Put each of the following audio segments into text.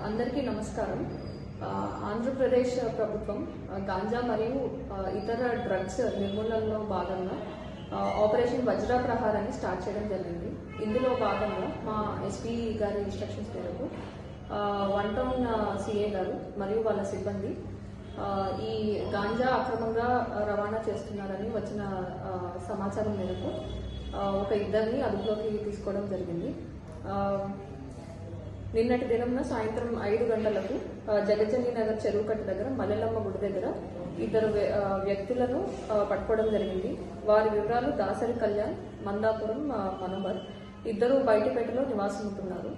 అందరికీ నమస్కారం. ఆంధ్రప్రదేశ్ ప్రభుత్వం గాంజా మరియు ఇతర డ్రగ్స్ నిర్మూలనలో భాగంగా ఆపరేషన్ వజ్ర ప్రహారాన్ని స్టార్ట్ చేయడం జరిగింది. ఇందులో భాగంగా మా ఎస్పీ గారి ఇన్స్ట్రక్షన్స్ మేరకు వన్ టౌన్ సిఏ గారు మరియు వాళ్ళ సిబ్బంది ఈ గాంజా అక్రమంగా రవాణా చేస్తున్నారని వచ్చిన సమాచారం మేరకు ఒక ఇద్దరిని అదుపులోకి తీసుకోవడం జరిగింది. నిన్నటి దినంన సాయంత్రం 5 గంటలకు జగజ్జని నగర్ చెరువు కట్ట దగ్గర మల్లెలమ్మ గుడి దగ్గర ఇద్దరు వ్యక్తులను పట్టుకోవడం జరిగింది. వారి వివరాలు దాసరి కళ్యాణ్, మందాపురం మనోహర్. ఇద్దరు బయటపేటలో నివాసం ఉంటున్నారు.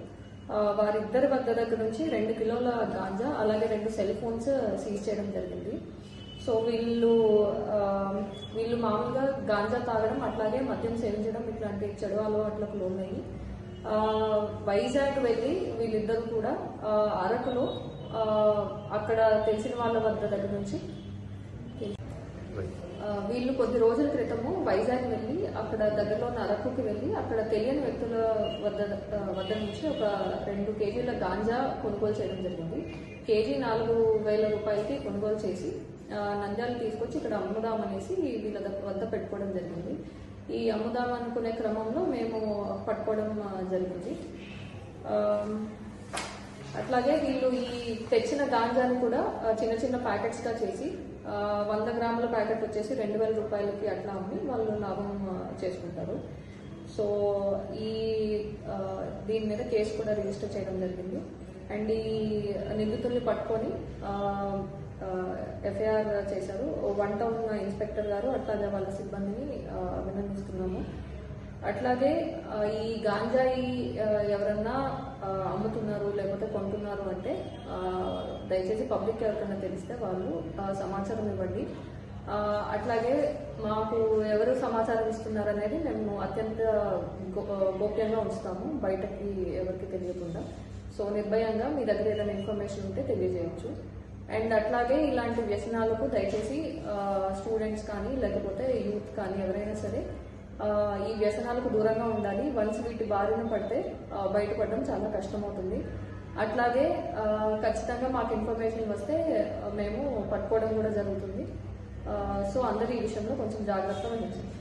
వారిద్దరి వద్ద దగ్గర నుంచి 2 కిలోల గాంజా అలాగే 2 సెల్ ఫోన్స్ సీజ్ చేయడం జరిగింది. సో వీళ్ళు మామూలుగా గాంజా తాగడం అట్లాగే మద్యం సేవించడం ఇట్లాంటి చెడు అలవాట్లకు లోనయ్యి వైజాగ్ వెళ్ళి వీళ్ళిద్దరు కూడా అరకులో అక్కడ తెలిసిన వాళ్ళ వద్ద దగ్గర నుంచి వీళ్ళు కొద్ది రోజుల క్రితము వైజాగ్ వెళ్ళి అక్కడ దగ్గరలో ఉన్న అరకుకి వెళ్ళి అక్కడ తెలియని వ్యక్తుల వద్ద నుంచి ఒక 2 కేజీల గాంజా కొనుగోలు చేయడం జరిగింది. కేజీ 4,000 రూపాయలకి కొనుగోలు చేసి నంద్యాలు తీసుకొచ్చి ఇక్కడ అమ్ముదామనేసి వీళ్ళ వద్ద పెట్టుకోవడం జరిగింది. ఈ అమ్ముదాం అనుకునే క్రమంలో మేము పట్టుకోవడం జరిగింది. అట్లాగే వీళ్ళు ఈ తెచ్చిన గాంజాని కూడా చిన్న చిన్న ప్యాకెట్స్గా చేసి 100 గ్రాముల ప్యాకెట్ వచ్చేసి 2,000 రూపాయలకి అట్లా అమ్మి వాళ్ళు లాభం చేసుకుంటారు. సో దీని మీద కేసు కూడా రిజిస్టర్ చేయడం జరిగింది. అండ్ ఈ నిందితుల్ని పట్టుకొని ఎఫ్ఐఆర్ చేశారు. వన్ టౌన్ ఇన్స్పెక్టర్ గారు అట్లాగే వాళ్ళ సిబ్బందిని అభినందిస్తున్నాము. అట్లాగే ఈ గాంజాయి ఎవరన్నా అమ్ముతున్నారు లేకపోతే కొంటున్నారు అంటే దయచేసి పబ్లిక్ ఎవరికైనా తెలిస్తే వాళ్ళు సమాచారం ఇవ్వండి. అట్లాగే మాకు ఎవరు సమాచారం ఇస్తున్నారు అనేది మేము అత్యంత గోప్యంగా ఉంచుతాము, బయటకి ఎవరికి తెలియకుండా. సో నిర్భయంగా మీ దగ్గర ఏదైనా ఇన్ఫర్మేషన్ ఉంటే తెలియజేయవచ్చు. అండ్ అట్లాగే ఇలాంటి వ్యసనాలకు దయచేసి స్టూడెంట్స్ కానీ లేకపోతే యూత్ కానీ ఎవరైనా సరే ఈ వ్యసనాలకు దూరంగా ఉండాలి. వన్స్ వీటి బారిన పడితే బయటపడడం చాలా కష్టమవుతుంది. అట్లాగే ఖచ్చితంగా మాకు ఇన్ఫర్మేషన్ వస్తే మేము పట్టుకోవడం కూడా జరుగుతుంది. సో అందరూ ఈ విషయంలో కొంచెం జాగ్రత్తగా వహించండి.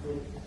Thank you.